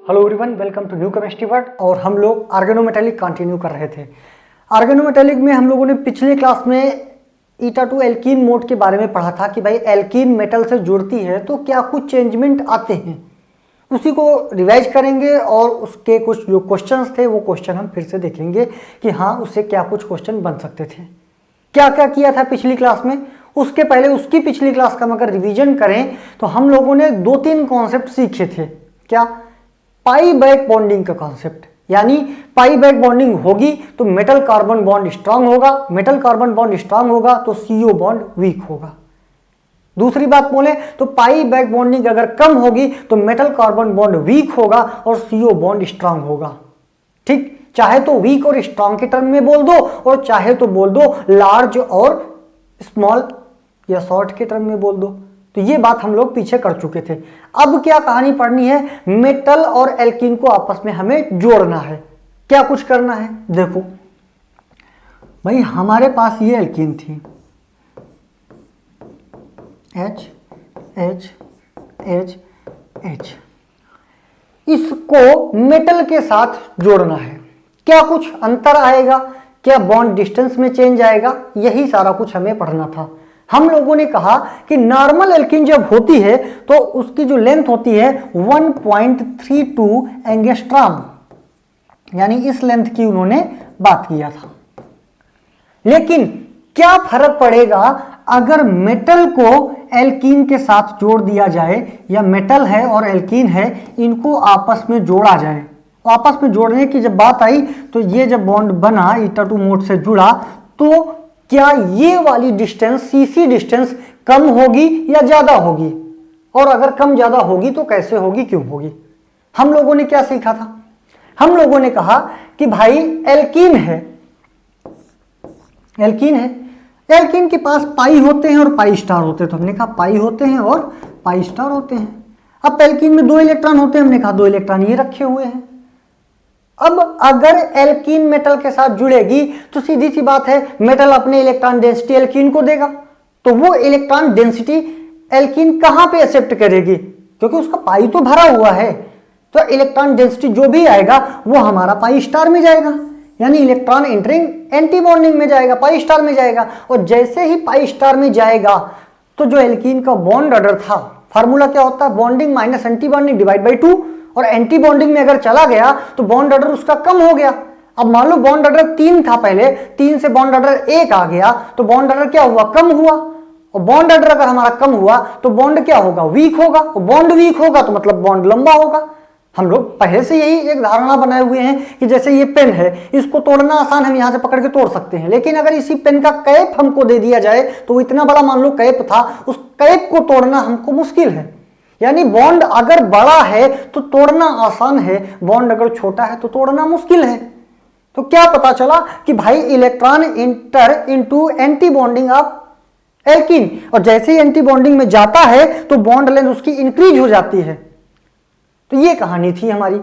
Hello everyone, welcome to new chemistry world. और हम लोग ऑर्गेनोमेटेलिक कंटिन्यू कर रहे थे। ऑर्गेनोमेटेलिक में हम लोगों ने पिछले क्लास में ईटा टू एल्कीन मोड के बारे में पढ़ा था कि भाई एल्कीन मेटल से जुड़ती है तो क्या कुछ चेंजमेंट आते हैं। उसी को रिवाइज करेंगे और उसके कुछ जो क्वेश्चंस थे वो क्वेश्चन हम फिर से देखेंगे कि हाँ उससे क्या कुछ क्वेश्चन बन सकते थे। क्या क्या किया था पिछली क्लास में, उसके पहले उसकी पिछली क्लास का अगर रिवीजन करें तो हम लोगों ने 2-3 कॉन्सेप्ट सीखे थे। क्या? पाई बैक बॉन्डिंग का कॉन्सेप्ट, यानी पाई बैक बॉन्डिंग होगी तो मेटल कार्बन बॉन्ड स्ट्रांग होगा, मेटल कार्बन बॉन्ड स्ट्रांग होगा तो CO बॉन्ड वीक होगा। दूसरी बात बोले तो पाई बैक बॉन्डिंग अगर कम होगी तो मेटल कार्बन बॉन्ड वीक होगा और CO बॉन्ड स्ट्रांग होगा। ठीक, चाहे तो वीक और स्ट्रांग के टर्म में बोल दो और चाहे तो बोल दो लार्ज और स्मॉल या शॉर्ट के टर्म में बोल दो। तो ये बात हम लोग पीछे कर चुके थे। अब क्या कहानी पढ़नी है, मेटल और एल्कीन को आपस में हमें जोड़ना है। क्या कुछ करना है, देखो भाई हमारे पास ये एल्कीन थी H H H H, इसको मेटल के साथ जोड़ना है। क्या कुछ अंतर आएगा, क्या बॉन्ड डिस्टेंस में चेंज आएगा, यही सारा कुछ हमें पढ़ना था। हम लोगों ने कहा कि नॉर्मल एल्कीन जब होती है तो उसकी जो लेंथ होती है 1.32 एंगस्ट्रॉम, यानी इस लेंथ की उन्होंने बात किया था। लेकिन क्या फर्क पड़ेगा अगर मेटल को एल्कीन के साथ जोड़ दिया जाए, या मेटल है और एल्कीन है इनको आपस में जोड़ा जाए। आपस में जोड़ने की जब बात आई तो ये जब बॉन्ड बना, ईटा टू मोड से जुड़ा, तो क्या ये वाली डिस्टेंस CC डिस्टेंस कम होगी या ज्यादा होगी, और अगर कम ज्यादा होगी तो कैसे होगी, क्यों होगी। हम लोगों ने क्या सीखा था, हम लोगों ने कहा कि भाई एल्कीन है, एल्कीन है, एल्कीन के पास पाई होते हैं और पाई स्टार होते हैं। तो हमने कहा पाई होते हैं और पाई स्टार होते हैं। अब एल्कीन में 2 इलेक्ट्रॉन होते हैं, हमने कहा 2 इलेक्ट्रॉन ये रखे हुए हैं। अब अगर एल्कीन मेटल के साथ जुड़ेगी तो सीधी सी बात है मेटल अपने इलेक्ट्रॉन डेंसिटी एल्कीन को देगा, तो वो इलेक्ट्रॉन डेंसिटी एल्कीन कहां पे एक्सेप्ट करेगी, क्योंकि उसका पाई तो भरा हुआ है। तो इलेक्ट्रॉन डेंसिटी जो भी आएगा वो हमारा पाई स्टार में जाएगा, यानी इलेक्ट्रॉन एंटरिंग एंटी बॉन्डिंग में जाएगा, पाई स्टार में जाएगा। और जैसे ही पाई स्टार में जाएगा तो जो एल्कीन का बॉन्ड ऑर्डर था, फार्मूला क्या होता है, bonding minus anti bonding divide by 2, और एंटी बॉन्डिंग में अगर चला गया तो बॉन्ड ऑर्डर उसका कम हो गया। अब मान लो बॉन्ड ऑर्डर 3 था पहले, 3 से बॉन्ड ऑर्डर 1 आ गया तो बॉन्ड ऑर्डर क्या हुआ, कम हुआ। और बॉन्ड ऑर्डर अगर हमारा कम हुआ तो बॉन्ड क्या होगा, वीक होगा। और बॉन्ड वीक होगा तो मतलब बॉन्ड लंबा होगा। हम लोग पहले से यही एक धारणा बनाए हुए हैं कि जैसे ये पेन है, इसको तोड़ना आसान, हम यहां से पकड़ के तोड़ सकते हैं। लेकिन अगर इसी पेन का कैप हमको दे दिया जाए तो इतना बड़ा मान लो कैप था, उस कैप को तोड़ना हमको मुश्किल है। यानी बॉन्ड अगर बड़ा है तो तोड़ना आसान है, बॉन्ड अगर छोटा है तो तोड़ना मुश्किल है। तो क्या पता चला कि भाई electron inter into anti bonding of alkene, और जैसे ही एंटी बॉन्डिंग में जाता है तो बॉन्ड लेंथ उसकी इंक्रीज हो जाती है। तो ये कहानी थी हमारी।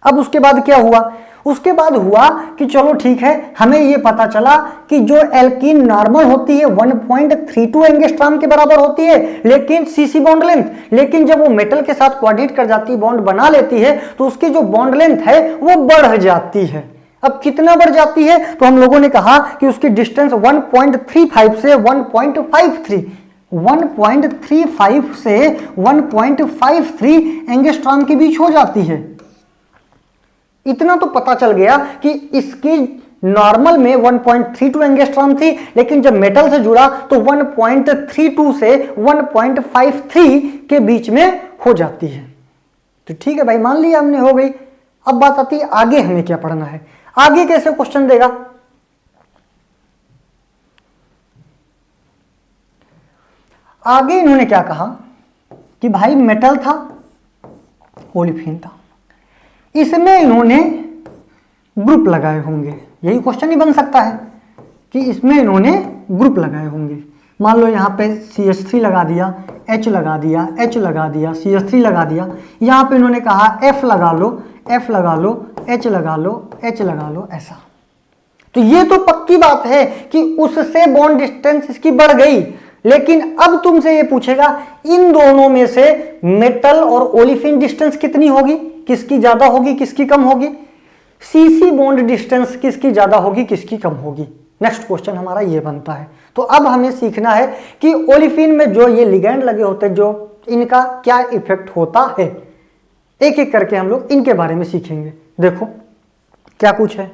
अब उसके बाद क्या हुआ, उसके बाद हुआ कि चलो ठीक है, हमें ये पता चला कि जो एल्कीन नॉर्मल होती है 1.32 एंगस्ट्रॉम के बराबर होती है, लेकिन CC बॉन्ड लेंथ, लेकिन जब वो मेटल के साथ कोऑर्डिनेट कर जाती है, बॉन्ड बना लेती है, तो उसकी जो बॉन्ड लेंथ है वो बढ़ जाती है। अब कितना बढ़ जाती है, तो हम लोगों ने कहा कि उसकी डिस्टेंस 1.35 से 1.53, 1.35 से 1.53 एंगस्ट्रॉम के बीच हो जाती है। इतना तो पता चल गया कि इसकी नॉर्मल में 1.32 एंगस्ट्रॉम थी, लेकिन जब मेटल से जुड़ा तो 1.32 से 1.53 के बीच में हो जाती है। तो ठीक है भाई, मान लिया हमने, हो गई। अब बात आती है आगे हमें क्या पढ़ना है, आगे कैसे क्वेश्चन देगा। आगे इन्होंने क्या कहा कि भाई मेटल था, ओलिफिन था, इसमें इन्होंने ग्रुप लगाए होंगे। यही क्वेश्चन ही बन सकता है कि इसमें इन्होंने ग्रुप लगाए होंगे। मान लो यहाँ पे CH3 लगा दिया, H लगा दिया, H लगा दिया, CH3 लगा दिया। यहाँ पे इन्होंने कहा F लगा लो, F लगा लो, H लगा लो, H लगा लो, ऐसा। तो ये तो पक्की बात है कि उससे बॉन्ड डिस्टेंस इसकी बढ़ गई। लेकिन अब तुमसे ये पूछेगा इन दोनों में से मेटल और ओलिफिन डिस्टेंस कितनी होगी, किसकी ज्यादा होगी किसकी कम होगी, सीसी बॉन्ड डिस्टेंस किसकी ज्यादा होगी किसकी कम होगी। नेक्स्ट क्वेश्चन हमारा ये बनता है। तो अब हमें सीखना है कि ओलिफिन में जो ये लिगैंड लगे होते हैं जो इनका क्या इफेक्ट होता है, एक एक करके हम लोग इनके बारे में सीखेंगे। देखो क्या कुछ है।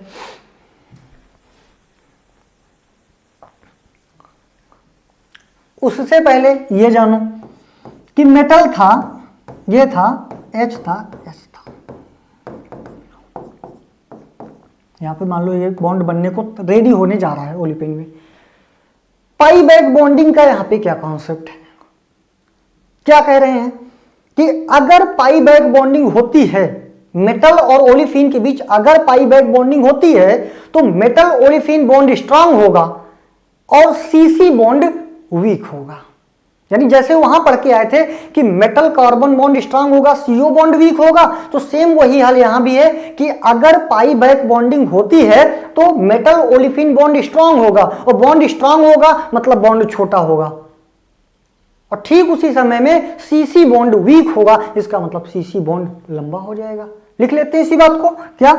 उससे पहले ये जानो कि मेटल था, ये था H था S था, यहां पे मान लो ये बॉन्ड बनने को रेडी होने जा रहा है ओलिफिन में। पाई बैक बॉन्डिंग का यहां पे क्या कॉन्सेप्ट है, क्या कह रहे हैं कि अगर पाई बैक बॉन्डिंग होती है मेटल और ओलिफिन के बीच, अगर पाई बैक बॉन्डिंग होती है तो मेटल ओलिफिन बॉन्ड स्ट्रांग होगा और सीसी बॉन्ड वीक होगा। यानी जैसे वहां पढ़ के आए थे कि मेटल कार्बन बॉन्ड स्ट्रांग होगा, सीओ बॉन्ड वीक होगा, तो सेम वही हाल यहां भी है कि अगर पाई बैक बॉन्डिंग होती है तो मेटल ओलिफिन बॉन्ड स्ट्रांग होगा, और बॉन्ड स्ट्रांग होगा मतलब बॉन्ड छोटा होगा, और ठीक उसी समय में सीसी बॉन्ड वीक होगा, इसका मतलब सीसी बॉन्ड लंबा हो जाएगा। लिख लेते हैं इसी बात को, क्या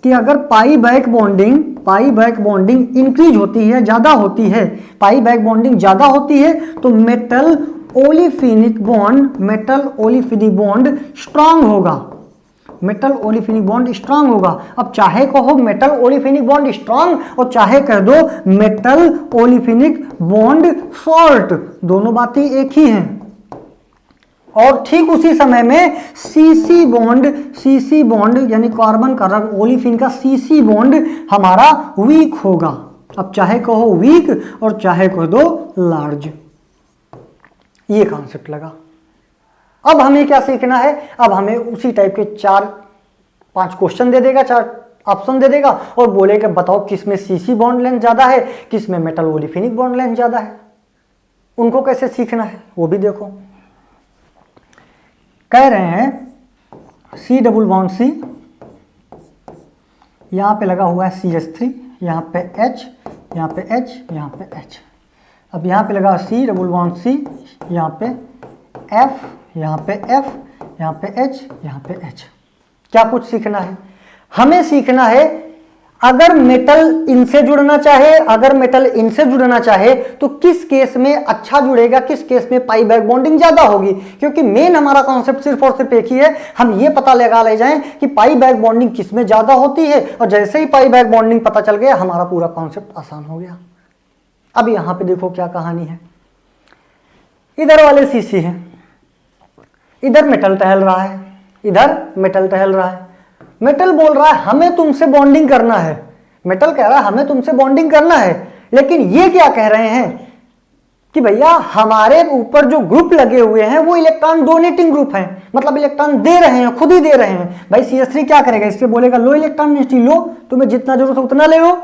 कि अगर पाई बैक बॉन्डिंग इंक्रीज होती है, ज्यादा होती है, पाई बैक बॉन्डिंग ज्यादा होती है तो मेटल ओलिफिनिक बॉन्ड स्ट्रांग होगा, मेटल ओलिफिनिक बॉन्ड स्ट्रांग होगा। अब चाहे कहो मेटल ओलिफिनिक बॉन्ड स्ट्रांग और चाहे कह दो मेटल ओलिफिनिक बॉन्ड शॉर्ट, दोनों बातें एक ही हैं। और ठीक उसी समय में सीसी बॉन्ड यानी कार्बन का रंग ओलिफिन का सीसी बॉन्ड हमारा वीक होगा। अब चाहे कहो वीक और चाहे कह दो लार्ज, ये कॉन्सेप्ट लगा। अब हमें क्या सीखना है, अब हमें उसी टाइप के 4-5 क्वेश्चन दे देगा, 4 ऑप्शन दे देगा और बोलेगा बताओ किसमें सीसी बॉन्ड लेंथ ज्यादा है, किसमें मेटल ओलिफिनिक बॉन्ड लेंथ ज्यादा है। उनको कैसे सीखना है वो भी देखो। कह रहे हैं C डबल बॉन्ड C, यहां पे लगा हुआ है CH3, यहां पे H, यहां पे H, यहां पे H। अब यहां पे लगा C डबल बॉन्ड C, यहां पे F, यहां पे F, यहां पे H, यहां पे H। क्या कुछ सीखना है, हमें सीखना है अगर मेटल इनसे जुड़ना चाहे, अगर मेटल इनसे जुड़ना चाहे तो किस केस में अच्छा जुड़ेगा, किस केस में पाई बैक बॉन्डिंग ज्यादा होगी। क्योंकि मेन हमारा कॉन्सेप्ट सिर्फ और सिर्फ एक ही है, हम ये पता लगा ले जाएं कि पाई बैक बॉन्डिंग किस में ज्यादा होती है, और जैसे ही पाई बैक बॉन्डिंग पता चल गया हमारा पूरा कॉन्सेप्ट आसान हो गया। अब यहां पर देखो क्या कहानी है, इधर वाले सीसी है, इधर मेटल टहल रहा है, इधर मेटल टहल रहा है। मेटल बोल रहा है हमें तुमसे बॉन्डिंग करना है, मेटल कह रहा है हमें तुमसे बॉन्डिंग करना है, लेकिन ये क्या कह रहे हैं कि भैया हमारे ऊपर जो ग्रुप लगे हुए हैं वो इलेक्ट्रॉन डोनेटिंग ग्रुप हैं, मतलब इलेक्ट्रॉन दे रहे हैं, खुद ही दे रहे हैं। भाई CH3 क्या करेगा, इससे बोलेगा लो इलेक्ट्रॉन डेंसिटी लो, तुम्हें जितना जरूरत है उतना ले लो।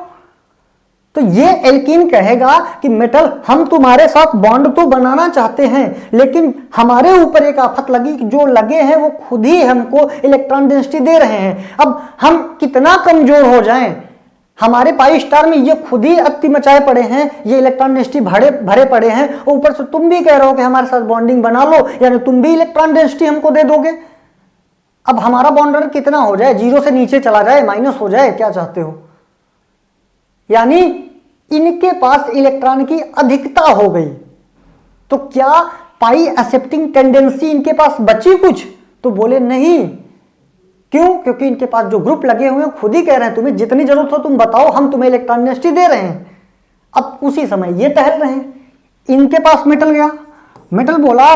तो ये एल्कीन कहेगा कि मेटल हम तुम्हारे साथ बॉन्ड तो बनाना चाहते हैं, लेकिन हमारे ऊपर एक आफत लगी कि जो लगे हैं वो खुद ही हमको इलेक्ट्रॉन डेंसिटी दे रहे हैं। अब हम कितना कमजोर हो जाएं, हमारे पाई स्टार में ये खुद ही अति मचाए पड़े हैं, ये इलेक्ट्रॉन डेंसिटी भरे पड़े हैं, और ऊपर से तुम भी कह रहे हो कि हमारे साथ बॉन्डिंग बना लो, यानी तुम भी इलेक्ट्रॉन डेंसिटी हमको दे दोगे। अब हमारा बॉन्डर कितना हो जाए, 0 से नीचे चला जाए, माइनस हो जाए, क्या चाहते हो। यानी इनके पास इलेक्ट्रॉन की अधिकता हो गई, तो क्या पाई एक्सेप्टिंग टेंडेंसी इनके पास बची कुछ, तो बोले नहीं। क्यों, क्योंकि इनके पास जो ग्रुप लगे हुए हैं खुद ही कह रहे हैं तुम्हें जितनी जरूरत हो तुम बताओ, हम तुम्हें इलेक्ट्रॉन डेंसिटी दे रहे हैं। अब उसी समय ये टहल रहे हैं, इनके पास मेटल गया, मेटल बोला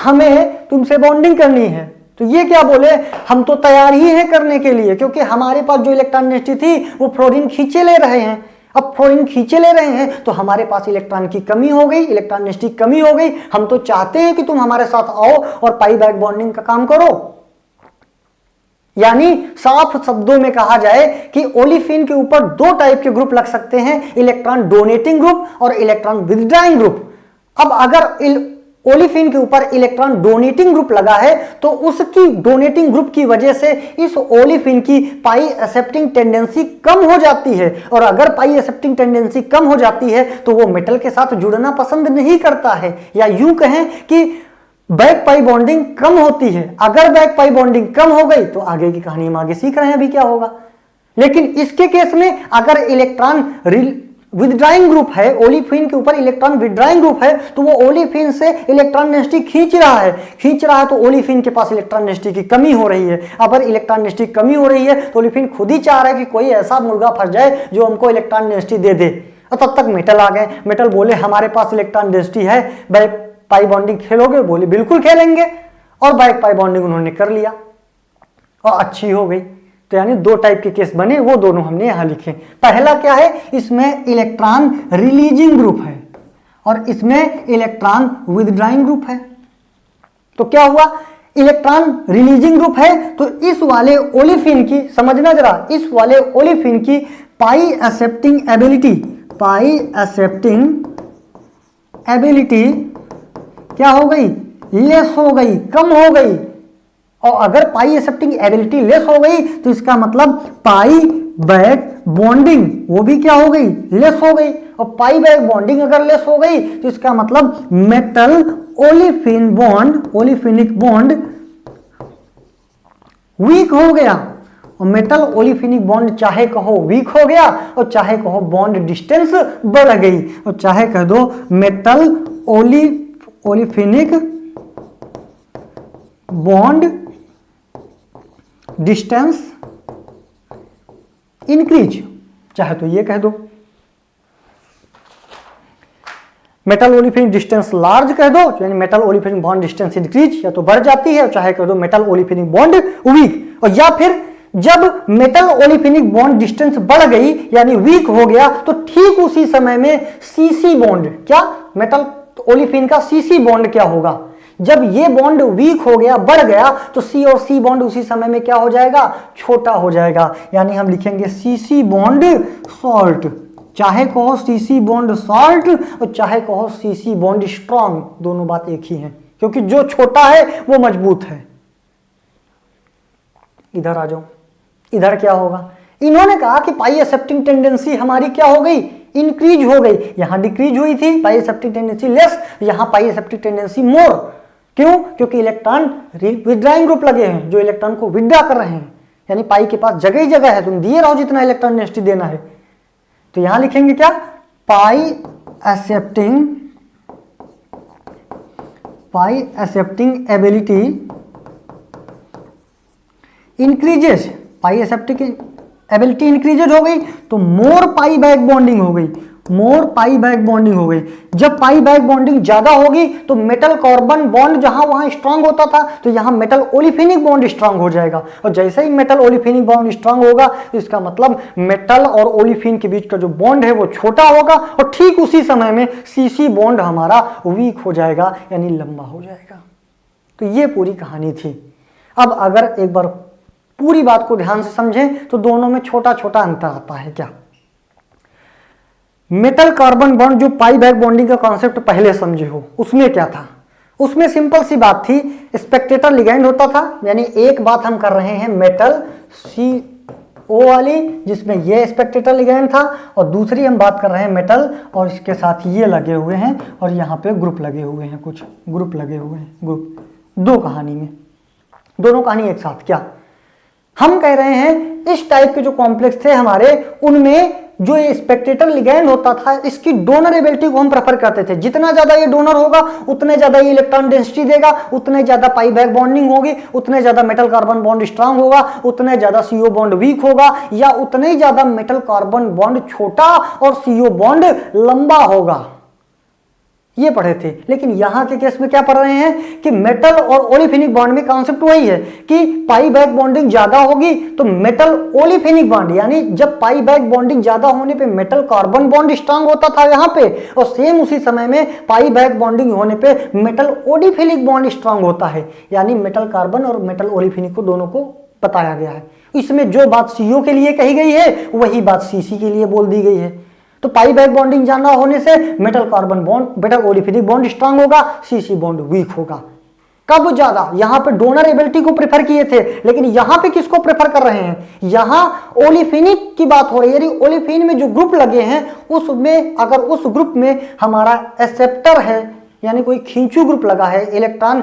हमें तुमसे बॉन्डिंग करनी है, तो ये क्या बोले हम तो तैयार ही हैं करने के लिए, क्योंकि हमारे पास जो इलेक्ट्रॉन डेंसिटी थी वो फ्लोरीन खींचे ले रहे हैं। अब फ्लोरीन खींचे ले रहे हैं तो हमारे पास इलेक्ट्रॉन की कमी हो गई, इलेक्ट्रॉन डेंसिटी कमी हो गई। हम तो चाहते हैं कि तुम हमारे साथ आओ और पाई बैक बॉन्डिंग का काम करो। यानी साफ शब्दों में कहा जाए कि ओलिफिन के ऊपर 2 टाइप के ग्रुप लग सकते हैं, इलेक्ट्रॉन डोनेटिंग ग्रुप और इलेक्ट्रॉन विथड्राइंग ग्रुप। अब अगर ओलिफिन के ऊपर इलेक्ट्रॉन डोनेटिंग ग्रुप लगा है तो उसकी डोनेटिंग ग्रुप की वजह से इस ओलिफिन की पाई एक्सेप्टिंग टेंडेंसी कम हो जाती है, और अगर पाई एक्सेप्टिंग टेंडेंसी कम हो जाती है तो वो मेटल के साथ जुड़ना पसंद नहीं करता है, या यूं कहें कि बैक पाई बॉन्डिंग कम होती है। अगर बैक पाई बॉन्डिंग कम हो गई तो आगे की कहानी हम आगे सीख रहे हैं अभी क्या होगा। लेकिन इसके केस में अगर इलेक्ट्रॉन विदड्राइंग ग्रुप है, ओलिफिन के ऊपर इलेक्ट्रॉन विदड्राइंग ग्रुप है, तो वो ओलिफिन से इलेक्ट्रॉन डेंसिटी खींच रहा है तो ओलिफिन के पास इलेक्ट्रॉन डेंसिटी की कमी हो रही है। अगर इलेक्ट्रॉन डेंसिटी कमी हो रही है तो ओलिफिन खुद ही चाह रहा है कि कोई ऐसा मुर्गा फंस जाए जो हमको इलेक्ट्रॉन डेंसिटी दे दे। और तब तक मेटल आ गए, मेटल बोले हमारे पास इलेक्ट्रॉन डेंसिटी है, बैक पाई बॉन्डिंग खेलोगे? बोले बिल्कुल खेलेंगे, और बैक पाई बॉन्डिंग उन्होंने कर लिया और अच्छी हो गई। तो यानी दो टाइप के केस बने, वो दोनों हमने यहां लिखे। पहला क्या है, इसमें इलेक्ट्रॉन रिलीजिंग ग्रुप है और इसमें इलेक्ट्रॉन विदड्राइंग ग्रुप है। तो क्या हुआ, इलेक्ट्रॉन रिलीजिंग ग्रुप है तो इस वाले ओलिफिन की, समझना जरा, इस वाले ओलिफिन की पाई एक्सेप्टिंग एबिलिटी क्या हो गई, लेस हो गई, कम हो गई। और अगर पाई एक्सेप्टिंग एबिलिटी लेस हो गई तो इसका मतलब पाई बैक बॉन्डिंग वो भी क्या हो गई, लेस हो गई। और पाई बैक बॉन्डिंग अगर लेस हो गई तो इसका मतलब metal olefin bond, olefinic bond weak हो गया। और मेटल ओलिफिनिक बॉन्ड चाहे कहो वीक हो गया और चाहे कहो बॉन्ड डिस्टेंस बढ़ गई, और चाहे कह दो metal olefinic bond distance increase, चाहे तो ये कह दो मेटल ओलिफिनिक डिस्टेंस लार्ज कह दो, यानी metal olefinic bond distance increase, या तो बढ़ जाती है, चाहे कह दो मेटल ओलिफिनिक बॉन्ड वीक। और या फिर जब मेटल ओलिफिनिक बॉन्ड डिस्टेंस बढ़ गई यानी वीक हो गया तो ठीक उसी समय में सीसी बॉन्ड, क्या मेटल ओलिफिन का सीसी बॉन्ड क्या होगा, जब ये बॉन्ड वीक हो गया, बढ़ गया, तो सी और सी बॉन्ड उसी समय में क्या हो जाएगा, छोटा हो जाएगा। यानी हम लिखेंगे सीसी बॉन्ड सॉल्ट, चाहे कहो सीसी बॉन्ड सॉल्ट और चाहे कहो सीसी बॉन्ड स्ट्रॉन्ग, दोनों बात एक ही है, क्योंकि जो छोटा है वो मजबूत है। इधर आ जाओ, इधर क्या होगा, इन्होंने कहा कि पाई एक्सेप्टिंग टेंडेंसी हमारी क्या हो गई, इंक्रीज हो गई। यहां डिक्रीज हुई थी, पाई एक्सेप्टिंग टेंडेंसी लेस, यहां पाई एक्सेप्टिंग टेंडेंसी मोर। क्यों, क्योंकि इलेक्ट्रॉन विदड्राइंग ग्रुप लगे हैं जो इलेक्ट्रॉन को विड्रा कर रहे हैं, यानी पाई के पास जगह ही जगह है, तुम दिए रहो जितना इलेक्ट्रॉन डेंसिटी देना है। तो यहां लिखेंगे क्या, पाई एक्सेप्टिंग एबिलिटी इंक्रीजेस, पाई एक्सेप्टिंग एबिलिटी इंक्रीजेज हो गई तो मोर पाई बैक बॉन्डिंग हो गई, मोर पाई बैक बॉन्डिंग हो गई। जब पाई बैक बॉन्डिंग ज्यादा होगी तो मेटल कार्बन बॉन्ड जहां वहां स्ट्रांग होता था तो यहां मेटल ओलिफिनिक बॉन्ड स्ट्रांग हो जाएगा, और जैसे ही मेटल ओलिफिनिक बॉन्ड स्ट्रांग होगा तो इसका मतलब मेटल और ओलिफिन के बीच का जो बॉन्ड है वो छोटा होगा, और ठीक उसी समय में सीसी बॉन्ड हमारा वीक हो जाएगा, यानी लंबा हो जाएगा। तो ये पूरी कहानी थी। अब अगर एक बार पूरी बात को ध्यान से समझें तो दोनों में छोटा छोटा अंतर आता है। क्या, मेटल कार्बन बॉन्ड जो पाई बैक बॉन्डिंग का कॉन्सेप्ट पहले समझे हो, उसमें क्या था, उसमें सिंपल सी बात थी, स्पेक्टेटर लिगैंड होता था, यानी एक बात हम कर रहे हैं मेटल CO वाली जिसमें ये स्पेक्टेटर लिगैंड था, और दूसरी हम बात कर रहे हैं मेटल और इसके साथ ये लगे हुए हैं और यहाँ पे ग्रुप लगे हुए हैं, कुछ ग्रुप लगे हुए हैं, ग्रुप दो कहानी में, दोनों कहानी एक साथ। क्या हम कह रहे हैं, इस टाइप के जो कॉम्प्लेक्स थे हमारे, उनमें जो ये स्पेक्टेटर लिगैंड होता था इसकी डोनरेबिलिटी को हम प्रेफर करते थे। जितना ज्यादा ये डोनर होगा उतने ज्यादा ये इलेक्ट्रॉन डेंसिटी देगा, उतने ज्यादा पाई बैक बॉन्डिंग होगी, उतने ज्यादा मेटल कार्बन बॉन्ड स्ट्रांग होगा, उतने ज्यादा CO बॉन्ड वीक होगा, या उतने ही ज्यादा मेटल कार्बन बॉन्ड छोटा और CO बॉन्ड लंबा होगा। ये पढ़े थे। लेकिन यहां के केस में क्या पढ़ रहे हैं कि मेटल और ओलिफिनिक बॉन्ड में कॉन्सेप्ट वही है कि पाई बैक बॉन्डिंग ज्यादा होगी तो मेटल ओलिफिनिक बॉन्ड, यानी जब पाई बैक बॉन्डिंग ज्यादा होने पे मेटल कार्बन बॉन्ड स्ट्रांग होता था यहां पे, और सेम उसी समय में पाई बैक बॉन्डिंग होने पे मेटल ओलिफिनिक बॉन्ड स्ट्रांग होता है, यानी मेटल कार्बन और मेटल ओलिफिनिक को दोनों को बताया गया है। इसमें जो बात CO के लिए कही गई है वही बात CC के लिए बोल दी गई है। तो पाई बैक बॉन्डिंग ज्यादा होने से metal carbon bond, metal olefinic bond strong होगा, CC बॉन्ड वीक होगा। कब ज्यादा, यहां पे डोनर एबिलिटी को प्रेफर किए थे, लेकिन यहां पे किसको प्रेफर कर रहे हैं, यहां ओलिफिनिक की बात हो रही है। यदि ओलिफिन में जो ग्रुप लगे हैं उसमें अगर उस ग्रुप में हमारा एक्सेप्टर है, यानी कोई खींचू ग्रुप लगा है, इलेक्ट्रॉन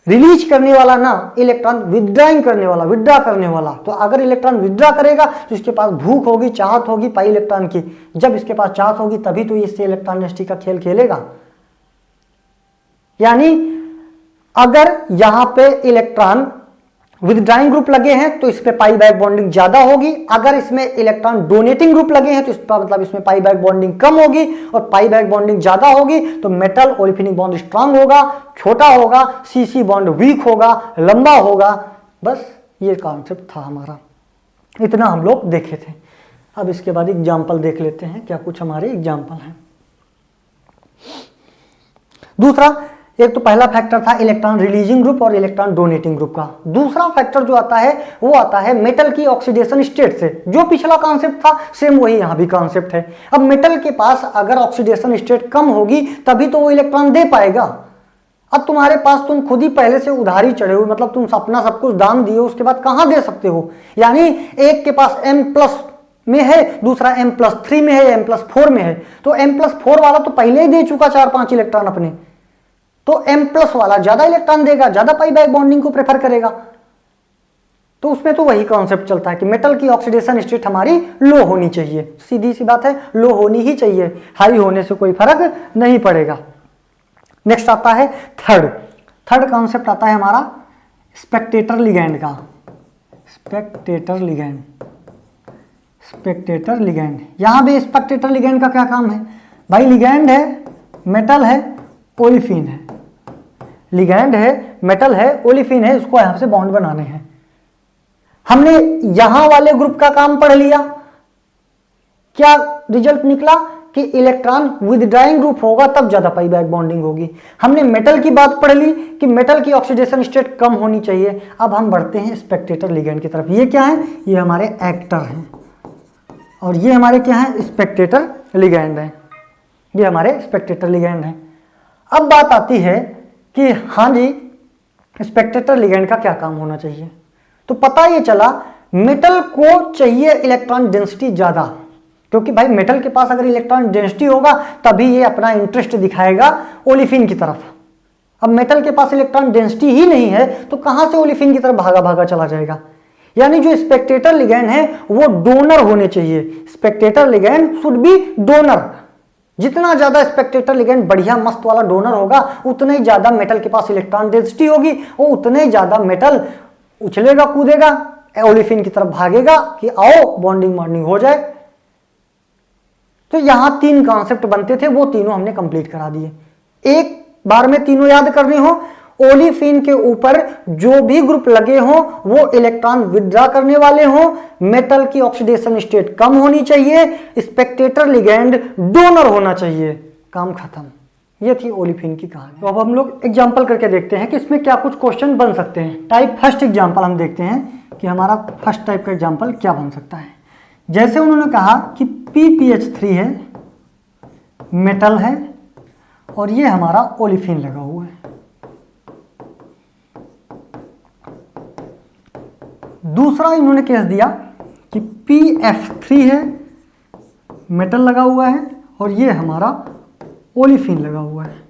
रिलीज करने वाला ना, इलेक्ट्रॉन विदड्राइंग करने वाला, विदड्रा करने वाला। तो अगर इलेक्ट्रॉन विदड्रा करेगा तो इसके पास भूख होगी, चाहत होगी पाई इलेक्ट्रॉन की। जब इसके पास चाहत होगी तभी तो इससे इलेक्ट्रॉन डेंसिटी का खेल खेलेगा। यानी अगर यहां पे इलेक्ट्रॉन विदड्राइंग ग्रुप लगे हैं तो इस पे पाई बैक बॉन्डिंग ज्यादा होगी, अगर इसमें इलेक्ट्रॉन डोनेटिंग ग्रुप लगे हैं तो इसका मतलब इसमें पाई बैक बॉन्डिंग कम होगी, और पाई बैक बॉन्डिंग ज्यादा होगी तो मेटल ओलिफिनिक बॉन्ड स्ट्रांग होगा, छोटा होगा, सीसी बॉन्ड वीक होगा, लंबा होगा। बस ये कॉन्सेप्ट था हमारा, इतना हम लोग देखे थे। अब इसके बाद एग्जाम्पल देख लेते हैं, क्या कुछ हमारे एग्जाम्पल हैं। दूसरा, एक तो पहला फैक्टर था इलेक्ट्रॉन रिलीजिंग ग्रुप और इलेक्ट्रॉन डोनेटिंग ग्रुप का। दूसरा फैक्टर जो आता है वो आता है मेटल की ऑक्सीडेशन स्टेट से। जो पिछला कॉन्सेप्ट था सेम वही यहां भी कॉन्सेप्ट है। अब मेटल के पास अगर ऑक्सीडेशन स्टेट कम होगी तभी तो वो इलेक्ट्रॉन दे पाएगा। अब तुम्हारे पास तुम खुद ही पहले से उधारी चढ़े हो, मतलब तुम अपना सब कुछ दान दिए, उसके बाद कहां दे सकते हो। यानी एक के पास M+ में है, दूसरा M+3 में है, M+4 में है, तो M+4 वाला तो पहले ही दे चुका 4-5 इलेक्ट्रॉन अपने, तो M+ वाला ज्यादा इलेक्ट्रॉन देगा, ज्यादा पाई बैक बॉन्डिंग को प्रेफर करेगा। तो उसमें तो वही कॉन्सेप्ट चलता है कि मेटल की ऑक्सीडेशन स्टेट हमारी लो होनी चाहिए, सीधी सी बात है, लो होनी ही चाहिए, हाई होने से कोई फर्क नहीं पड़ेगा। नेक्स्ट आता है थर्ड कॉन्सेप्ट आता है हमारा स्पेक्टेटर लिगैंड का। स्पेक्टेटर लिगैंड, यहां भी स्पेक्टेटर लिगैंड का क्या काम है भाई। लिगैंड है, मेटल है, ओलिफिन है, लिगैंड है, मेटल है, ओलिफिन है, इसको यहां से बॉन्ड बनाने हैं। हमने यहां वाले ग्रुप का काम पढ़ लिया, क्या रिजल्ट निकला कि इलेक्ट्रॉन विदड्राइंग ग्रुप होगा तब ज्यादा पाई बैक बॉन्डिंग होगी। हमने मेटल की बात पढ़ ली कि मेटल की ऑक्सीडेशन स्टेट कम होनी चाहिए। अब हम बढ़ते हैं स्पेक्टेटर लिगैंड की तरफ। ये क्या है, ये हमारे एक्टर हैं, और ये हमारे क्या है, स्पेक्टेटर लिगैंड है। ये हमारे स्पेक्टेटर लिगैंड है। अब बात आती है कि हाँ जी स्पेक्टेटर लिगैंड का क्या काम होना चाहिए। तो पता ये चला मेटल को चाहिए इलेक्ट्रॉन डेंसिटी ज्यादा, क्योंकि भाई मेटल के पास अगर इलेक्ट्रॉन डेंसिटी होगा तभी ये अपना इंटरेस्ट दिखाएगा ओलिफिन की तरफ। अब मेटल के पास इलेक्ट्रॉन डेंसिटी ही नहीं है तो कहां से ओलिफिन की तरफ भागा भागा चला जाएगा। यानी जो स्पेक्टेटर लिगैंड है वो डोनर होने चाहिए। Spectator ligand should be donor. जितना ज्यादा स्पेक्टेटर लिगैंड बढ़िया मस्त वाला डोनर होगा उतना ही ज्यादा मेटल के पास इलेक्ट्रॉन डेंसिटी होगी, और उतना ही ज्यादा मेटल उछलेगा, कूदेगा, ओलिफिन की तरफ भागेगा कि आओ बॉन्डिंग हो जाए। तो यहां 3 कॉन्सेप्ट बनते थे, वो तीनों हमने कंप्लीट करा दिए। एक बार में तीनों याद करने हो, ओलिफिन के ऊपर जो भी ग्रुप लगे हों वो इलेक्ट्रॉन विदड्रा करने वाले हों, मेटल की ऑक्सीडेशन स्टेट कम होनी चाहिए, स्पेक्टेटर लिगैंड डोनर होना चाहिए, काम खत्म। ये थी ओलिफिन की कहानी। तो अब हम लोग एग्जांपल करके देखते हैं कि इसमें क्या कुछ क्वेश्चन बन सकते हैं। टाइप फर्स्ट एग्जांपल हम देखते हैं कि हमारा फर्स्ट टाइप का एग्जांपल क्या बन सकता है। जैसे उन्होंने कहा कि PPH3 है, मेटल है, और ये हमारा ओलिफिन लगा हुआ है। दूसरा इन्होंने केस दिया कि PF3 है, मेटल लगा हुआ है, और ये हमारा ओलिफिन लगा हुआ है।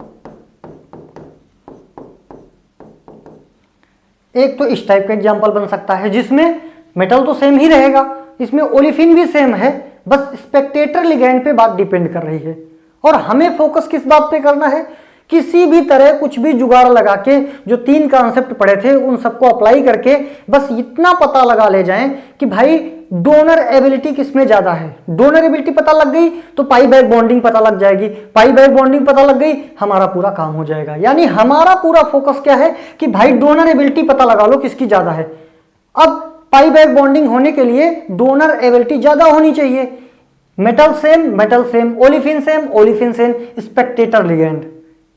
एक तो इस टाइप का एग्जांपल बन सकता है जिसमें मेटल तो सेम ही रहेगा, इसमें ओलिफिन भी सेम है, बस स्पेक्टेटर लिगैंड पे बात डिपेंड कर रही है। और हमें फोकस किस बात पे करना है, किसी भी तरह कुछ भी जुगाड़ लगा के जो 3 कॉन्सेप्ट पढ़े थे उन सबको अप्लाई करके बस इतना पता लगा ले जाएं कि भाई डोनर एबिलिटी किसमें ज्यादा है। डोनर एबिलिटी पता लग गई तो पाई बैक बॉन्डिंग पता लग जाएगी, पाई बैक बॉन्डिंग पता लग गई, हमारा पूरा काम हो जाएगा। यानी हमारा पूरा फोकस क्या है कि भाई डोनर एबिलिटी पता लगा लो किसकी ज्यादा है। अब पाई बैक बॉन्डिंग होने के लिए डोनर एबिलिटी ज्यादा होनी चाहिए। Metal same, olefin same, Spectator ligand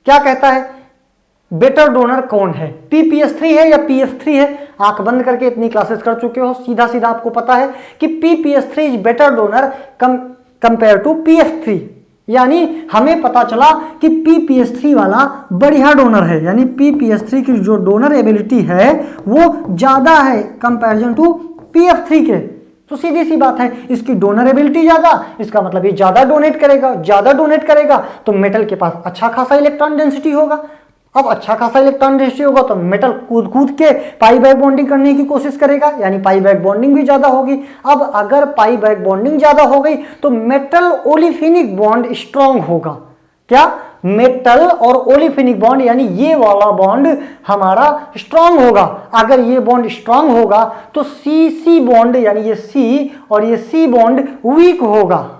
क्या कहता है बेटर डोनर कौन है, PPH3 है या PF3 है। आंख बंद करके इतनी क्लासेस कर चुके हो, सीधा सीधा आपको पता है कि PPH3 is better donor compare to PF3। यानी हमें पता चला कि PPH3 वाला बढ़िया डोनर है, यानी PPH3 की जो डोनर एबिलिटी है वो ज्यादा है कंपैरिजन टू PF3 के। तो सीधी सी बात है, इसकी डोनरेबिलिटी ज्यादा, इसका मतलब ये ज्यादा डोनेट करेगा तो मेटल के पास अच्छा खासा इलेक्ट्रॉन डेंसिटी होगा। अब अच्छा खासा इलेक्ट्रॉन डेंसिटी होगा तो मेटल कूद के पाई बैक बॉन्डिंग करने की कोशिश करेगा, यानी पाई बैक बॉन्डिंग भी ज्यादा होगी। अब अगर पाई बैक बॉन्डिंग ज्यादा हो गई तो मेटल ओलिफिनिक बॉन्ड स्ट्रांग होगा। क्या? मेटल और ओलिफिनिक बॉन्ड, यानी ये वाला बॉन्ड हमारा स्ट्रांग होगा। अगर ये बॉन्ड स्ट्रांग होगा तो सी सी बॉन्ड, यानी ये सी और ये सी बॉन्ड वीक होगा।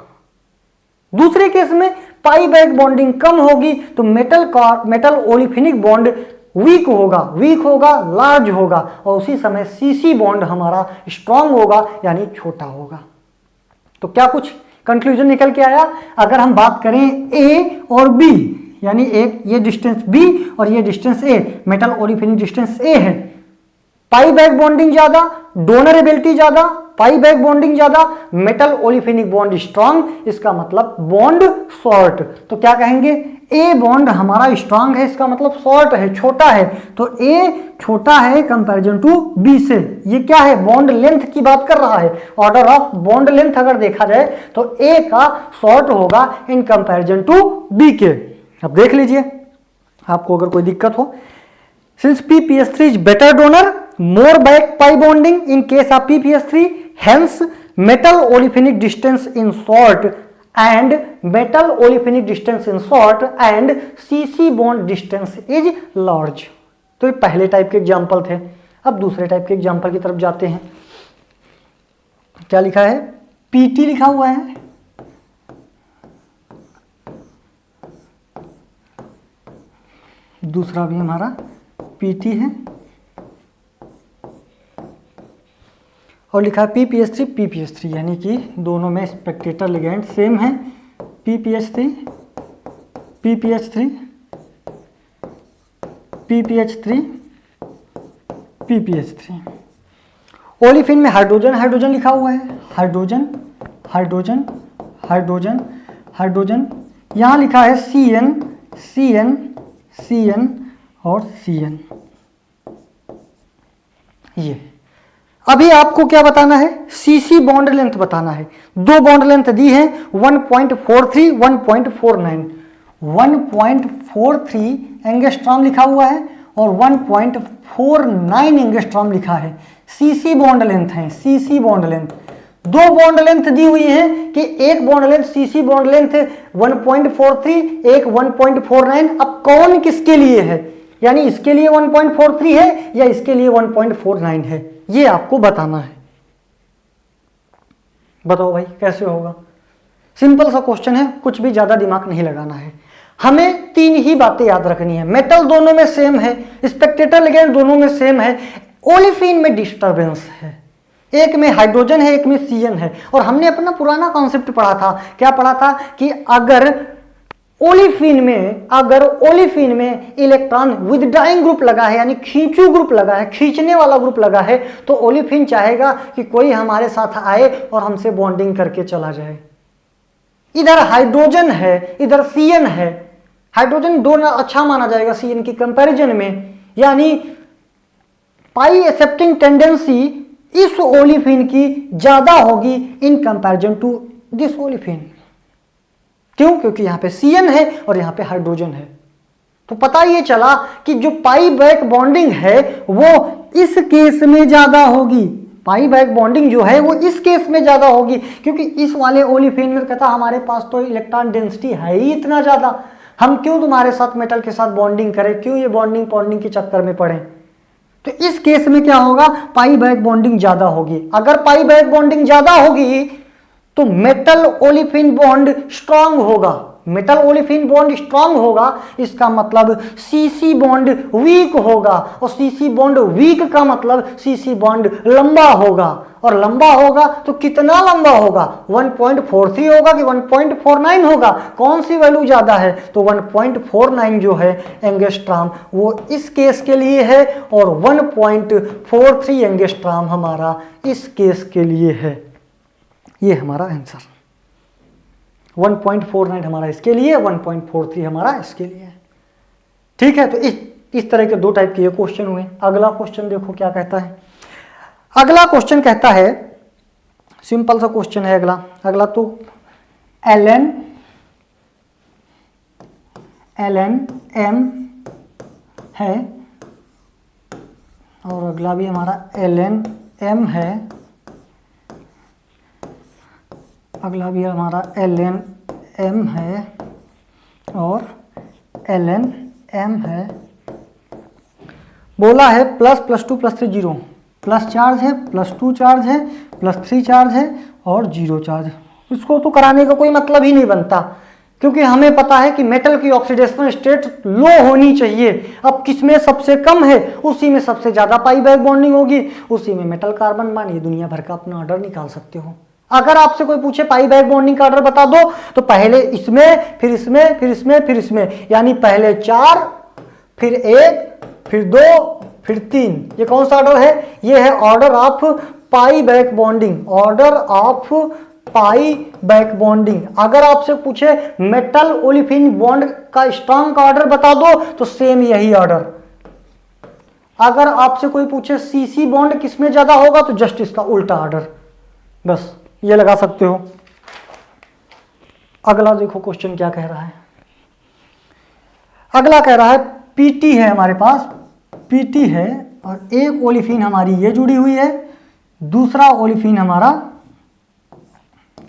दूसरे केस में पाई बैक बॉन्डिंग कम होगी तो मेटल ओलिफिनिक बॉन्ड वीक होगा, लार्ज होगा, और उसी समय सीसी बॉन्ड हमारा स्ट्रांग होगा, यानी छोटा होगा। तो क्या कुछ कंक्लूजन निकल के आया? अगर हम बात करें ए और बी, यानी एक ये डिस्टेंस बी और ये डिस्टेंस ए, मेटल ओलिफिनिक डिस्टेंस ए है, पाई बैक बॉन्डिंग ज्यादा, डोनरेबिलिटी ज्यादा, पाई बैक बॉन्डिंग ज्यादा, मेटल ओलिफिनिक बॉन्ड स्ट्रांग, इसका मतलब बॉन्ड शॉर्ट। तो क्या कहेंगे? ए बॉन्ड हमारा स्ट्रांग है, इसका मतलब शॉर्ट है, छोटा है। तो ए छोटा है कंपैरिजन टू बी से। ये क्या है? बॉन्ड लेंथ की बात कर रहा है। ऑर्डर ऑफ बॉन्ड लेंथ अगर देखा जाए तो ए का शॉर्ट होगा इन कंपैरिजन टू बी के। अब देख लीजिए, आपको अगर कोई दिक्कत हो, since PPS3 is better donor, more back pi bonding in case of PPS3, hence metal olefinic distance in short and metal olefinic distance in short and CC bond distance is large। तो ये पहले type के example थे। अब दूसरे type के example की तरफ जाते हैं। क्या लिखा है? PT लिखा हुआ है, दूसरा भी हमारा PT है, और लिखा है PPS3, यानी कि दोनों में स्पेक्टेटर लिगेंड सेम है। PPH3, ओलिफिन में हाइड्रोजन लिखा हुआ है, हाइड्रोजन, यहां लिखा है CN और CN। ये अभी आपको क्या बताना है? CC बॉन्ड लेंथ बताना है। दो बॉन्ड लेंथ दी है 1.43, 1.49। 1.43 एंगस्ट्रॉम लिखा हुआ है और 1.49 एंगस्ट्रॉम लिखा है। CC बॉन्ड लेंथ है, CC बॉन्ड लेंथ। दो बॉन्ड लेंथ दी हुई है कि एक bond length CC bond length 1.43, एक 1.49। अब कौन किसके लिए है? यानी इसके लिए 1.43 है या इसके लिए 1.49 है, ये आपको बताना है। बताओ भाई कैसे होगा? सिंपल सा क्वेश्चन है, कुछ भी ज्यादा दिमाग नहीं लगाना है। हमें तीन ही बातें याद रखनी है। मेटल दोनों में सेम है, स्पेक्टेटर लिगेंड दोनों में सेम है, ओलिफिन में डिस्टर्बेंस है। एक में हाइड्रोजन है, एक में CN है। और हमने अपना पुराना कॉन्सेप्ट पढ़ा था। क्या पढ़ा था? कि अगर ओलिफिन में इलेक्ट्रॉन विथड्राइंग ग्रुप लगा है, यानी खींचू ग्रुप लगा है, खींचने वाला ग्रुप लगा है, तो ओलिफिन चाहेगा कि कोई हमारे साथ आए और हमसे बॉन्डिंग करके चला जाए। इधर हाइड्रोजन है, इधर CN है। हाइड्रोजन डोनर अच्छा माना जाएगा CN की कंपैरिजन में, यानी पाई एक्सेप्टिंग टेंडेंसी इस ओलिफिन की ज्यादा होगी in comparison to this olefin. क्यों? क्योंकि यहां पे CN है और यहां पे हाइड्रोजन है। तो पता ये चला कि जो पाई बैक बॉन्डिंग है वो इस केस में ज्यादा होगी। पाई बैक बॉन्डिंग जो है वो इस केस में ज्यादा होगी, क्योंकि इस वाले ओलिफिन में कहता हमारे पास तो इलेक्ट्रॉन डेंसिटी है ही इतना ज्यादा, हम क्यों तुम्हारे साथ मेटल के साथ बॉन्डिंग करें, क्यों ये बॉन्डिंग के चक्कर में पड़े। तो इस केस में क्या होगा? पाई बैक बॉन्डिंग ज्यादा होगी। अगर पाई बैक बॉन्डिंग ज्यादा होगी तो मेटल ओलिफिन बॉन्ड स्ट्रांग होगा। मेटल ओलिफिन बॉन्ड स्ट्रांग होगा, इसका मतलब CC बॉन्ड वीक होगा, और CC बॉन्ड वीक का मतलब CC बॉन्ड लंबा होगा। और लंबा होगा तो कितना लंबा होगा? 1.43 होगा कि 1.49 होगा? कौन सी वैल्यू ज्यादा है? तो 1.49 जो है एंगस्ट्रॉम वो इस केस के लिए है, और 1.43 एंगस्ट्रॉम हमारा इस केस के लिए है। ये हमारा आंसर। 1.49 हमारा इसके लिए, 1.43 हमारा इसके लिए। ठीक है, तो इस तरह के दो टाइप के ये क्वेश्चन हुए। अगला क्वेश्चन देखो क्या कहता है। अगला क्वेश्चन कहता है सिंपल सा क्वेश्चन है अगला। अगला तो Ln m है और अगला भी हमारा Ln m है, अगला भी हमारा Ln m है और Ln m है। बोला है plus plus two plus 3 zero, plus charge है, प्लस 2 चार्ज है, प्लस 3 चार्ज है और 0 चार्ज। इसको तो कराने का कोई मतलब ही नहीं बनता, क्योंकि हमें पता है कि मेटल की ऑक्सीडेशन स्टेट लो होनी चाहिए। अब किसमें सबसे कम है, उसी में सबसे ज़्यादा पाई बैक बॉन्डिंग होगी, उसी में मेटल कार्बन बॉन्ड। दुनिया भर का अपना ऑर्डर निकाल सकते हो। अगर आपसे कोई पूछे पाई बैक बॉन्डिंग का ऑर्डर बता दो, तो पहले इसमें, फिर इसमें, फिर इसमें, फिर इसमें, यानी पहले 4, फिर 1, फिर 2, फिर 3। ये कौन सा ऑर्डर है? ये है order of pi back bonding, order of pi back bonding. अगर आपसे पूछे मेटल ओलिफिन बॉन्ड का स्ट्रॉन्ग का ऑर्डर बता दो, तो सेम यही ऑर्डर। अगर आपसे कोई पूछे सीसी बॉन्ड किसमें ज्यादा होगा, तो जस्ट इसका उल्टा ऑर्डर, बस ये लगा सकते हो। अगला देखो क्वेश्चन क्या कह रहा है। अगला कह रहा है पीटी है हमारे पास, पीटी है और एक ओलिफिन हमारी ये जुड़ी हुई है, दूसरा ओलिफिन हमारा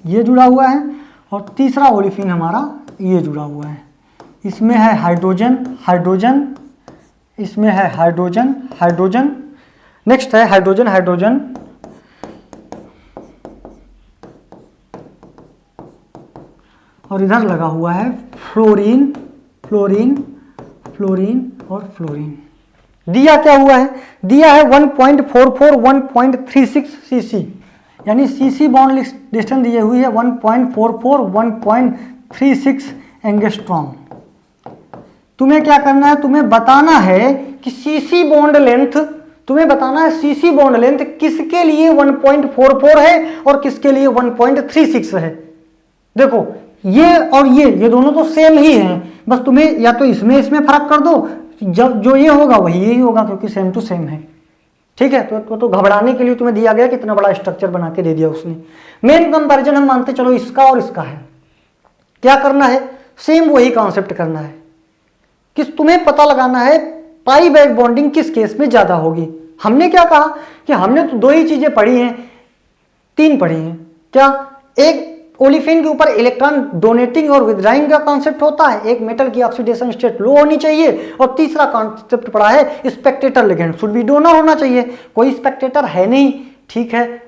ये जुड़ा हुआ है और तीसरा ओलिफिन हमारा ये जुड़ा हुआ है। इसमें है हाइड्रोजन हाइड्रोजन, इसमें है हाइड्रोजन हाइड्रोजन, नेक्स्ट है हाइड्रोजन हाइड्रोजन, और इधर लगा हुआ है फ्लोरीन फ्लोरीन फ्लोरीन और फ्लोरीन। दिया क्या हुआ है? दिया है 1.44 1.36 सीसी, यानी सीसी बॉन्ड डिस्टेंस दी हुई है 1.44 1.36 एंगस्ट्रॉम। तुम्हें क्या करना है? तुम्हें बताना है कि सीसी बॉन्ड लेंथ, तुम्हें बताना है सीसी बॉन्ड लेंथ किसके लिए 1.44 है और किसके लिए 1.36 है। देखो ये और ये दोनों तो सेम ही हैं, बस तुम्हें या तो इसमें फर्क कर दो, जब जो ये होगा वही यही होगा, क्योंकि सेम टू सेम है। ठीक है, तो घबराने के लिए तुम्हें दिया गया, कितना बड़ा स्ट्रक्चर बना के दे दिया उसने। मेन कंपैरिजन हम मानते चलो इसका और इसका है। क्या करना है? सेम वही कॉन्सेप्ट करना है कि तुम्हें पता लगाना है पाई बैक बॉन्डिंग किस केस में ज्यादा होगी। हमने क्या कहा कि हमने तो 2 ही चीजें पढ़ी हैं, 3 पढ़ी हैं। क्या? एक ओलिफिन के ऊपर इलेक्ट्रॉन डोनेटिंग और विदड्राइंग का कॉन्सेप्ट होता है, एक मेटल की ऑक्सीडेशन स्टेट लो होनी चाहिए, और तीसरा कॉन्सेप्ट पढ़ा है Spectator ligand should be donor होना चाहिए। कोई स्पेक्टेटर है नहीं, ठीक है,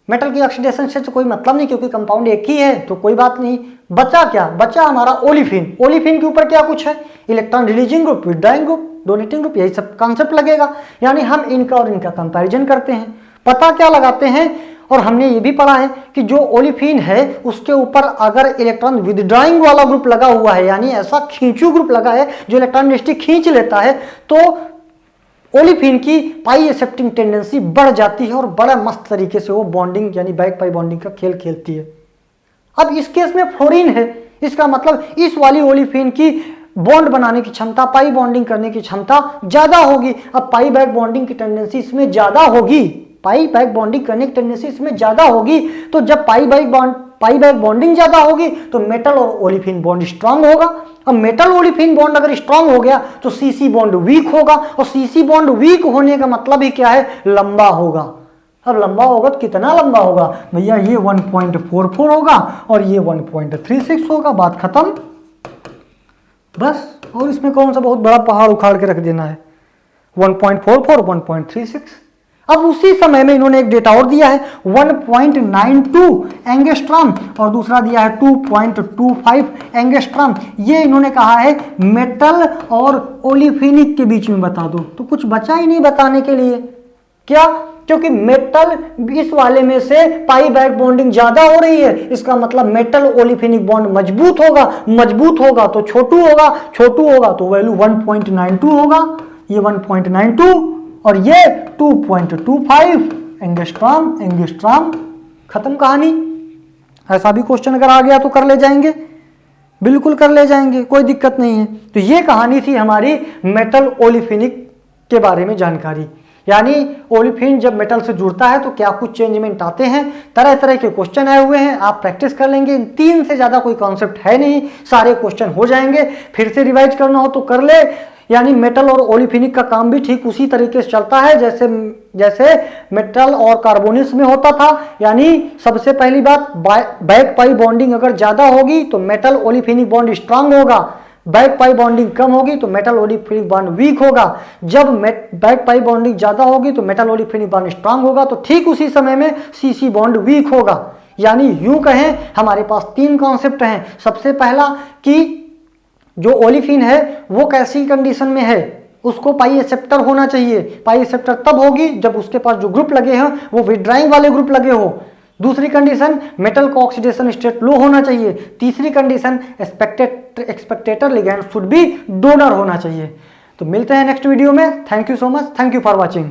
मेटल की ऑक्सीडेशन स्टेट से कोई मतलब नहीं, क्योंकि कंपाउंड एक ही है, तो कोई बात नहीं। बचा क्या? बचा हमारा ओलिफिन। ओलिफिन के ऊपर क्या कुछ है? Electron releasing group, withdrawing group, donating group, यही सब कॉन्सेप्ट लगेगा। यानी हम इनका और इनका कंपैरिजन करते हैं। पता क्या लगाते हैं? और हमने ये भी पढ़ा है कि जो ओलिफिन है उसके ऊपर अगर इलेक्ट्रॉन विदड्राइंग वाला ग्रुप लगा हुआ है, यानी ऐसा खींचू ग्रुप लगा है जो इलेक्ट्रॉन नेगेटिव खींच लेता है, तो ओलिफिन की पाई एक्सेप्टिंग टेंडेंसी बढ़ जाती है और बड़ा मस्त तरीके से वो बॉन्डिंग यानी बैक पाई बॉन्डिंग का खेल खेलती है। अब इस केस में फ्लोरीन है, इसका मतलब इस वाली ओलिफिन की बॉन्ड बनाने की क्षमता, पाई बॉन्डिंग करने की क्षमता ज्यादा होगी। अब पाई बैक बॉन्डिंग की टेंडेंसी इसमें ज्यादा होगी, पाई बैक बॉन्डिंग करने की टेंडेंसी इसमें ज्यादा होगी। तो जब पाई बैक बॉन्डिंग ज्यादा होगी तो मेटल और ओलिफिन बॉन्ड स्ट्रांग होगा। अब मेटल ओलिफिन बॉन्ड अगर स्ट्रांग हो गया तो सीसी बॉन्ड वीक होगा, और सीसी बॉन्ड वीक होने का मतलब ही क्या है? लंबा होगा। अब लंबा होगा तो कितना लंबा होगा भैया? ये 1.44 होगा और ये 1.36 होगा, बात खत्म बस। और इसमें कौन सा बहुत बड़ा पहाड़ उखाड़ के रख देना है? 1.44 1.36। अब उसी समय में इन्होंने एक डेटा और दिया है 1.92 एंगस्ट्रॉम और दूसरा दिया है 2.25 एंगस्ट्रॉम। ये इन्होंने कहा है मेटल और ओलिफिनिक के बीच में बता दो। तो कुछ बचा ही नहीं बताने के लिए। क्या? क्योंकि मेटल इस वाले में से पाई बैक बॉन्डिंग ज्यादा हो रही है, इसका मतलब मेटल ओलिफिनिक बॉन्ड मजबूत होगा, मजबूत होगा तो छोटू होगा, छोटू होगा तो वैल्यू 1.92 होगा, ये 1.92 और ये 2.25 एंगस्ट्रॉम। एंगस्ट्रॉम खत्म कहानी। ऐसा भी क्वेश्चन अगर आ गया तो कर ले जाएंगे, बिल्कुल कर ले जाएंगे, कोई दिक्कत नहीं है। तो ये कहानी थी हमारी मेटल ओलिफिनिक के बारे में जानकारी। यानी ओलिफिन जब मेटल से जुड़ता है तो क्या कुछ चेंजमेंट आते हैं, तरह तरह के क्वेश्चन आए हुए हैं, आप प्रैक्टिस कर लेंगे। 3 से ज़्यादा कोई कॉन्सेप्ट है नहीं, सारे क्वेश्चन हो जाएंगे। फिर से रिवाइज करना हो तो कर ले। यानी मेटल और ओलिफिनिक का काम भी ठीक उसी तरीके से चलता है जैसे मेटल और कार्बोनिल्स में होता था। यानी सबसे पहली बात, बैक पाई बॉन्डिंग अगर ज़्यादा होगी तो मेटल ओलिफिनिक बॉन्ड स्ट्रांग होगा, बैक पाई बॉन्डिंग कम होगी तो मेटल ओलिफिनिक बॉन्ड वीक होगा। जब बैक पाई बॉन्डिंग ज्यादा होगी तो मेटल ओलिफिनिक बॉन्ड स्ट्रांग होगा, तो ठीक उसी समय में सीसी बॉन्ड वीक होगा। यानी यूं कहें हमारे पास 3 कॉन्सेप्ट हैं। सबसे पहला कि जो ओलिफिन है वो कैसी कंडीशन में है, उसको पाई एक्सेप्टर होना चाहिए। पाई एक्सेप्टर तब होगी जब उसके पास जो ग्रुप लगे हैं वो विड्राइंग वाले ग्रुप लगे हो। दूसरी कंडीशन, मेटल का ऑक्सीडेशन स्टेट लो होना चाहिए। तीसरी condition, acceptor ligand should be donor होना चाहिए। तो मिलते हैं नेक्स्ट वीडियो में। Thank you so much, thank you for watching.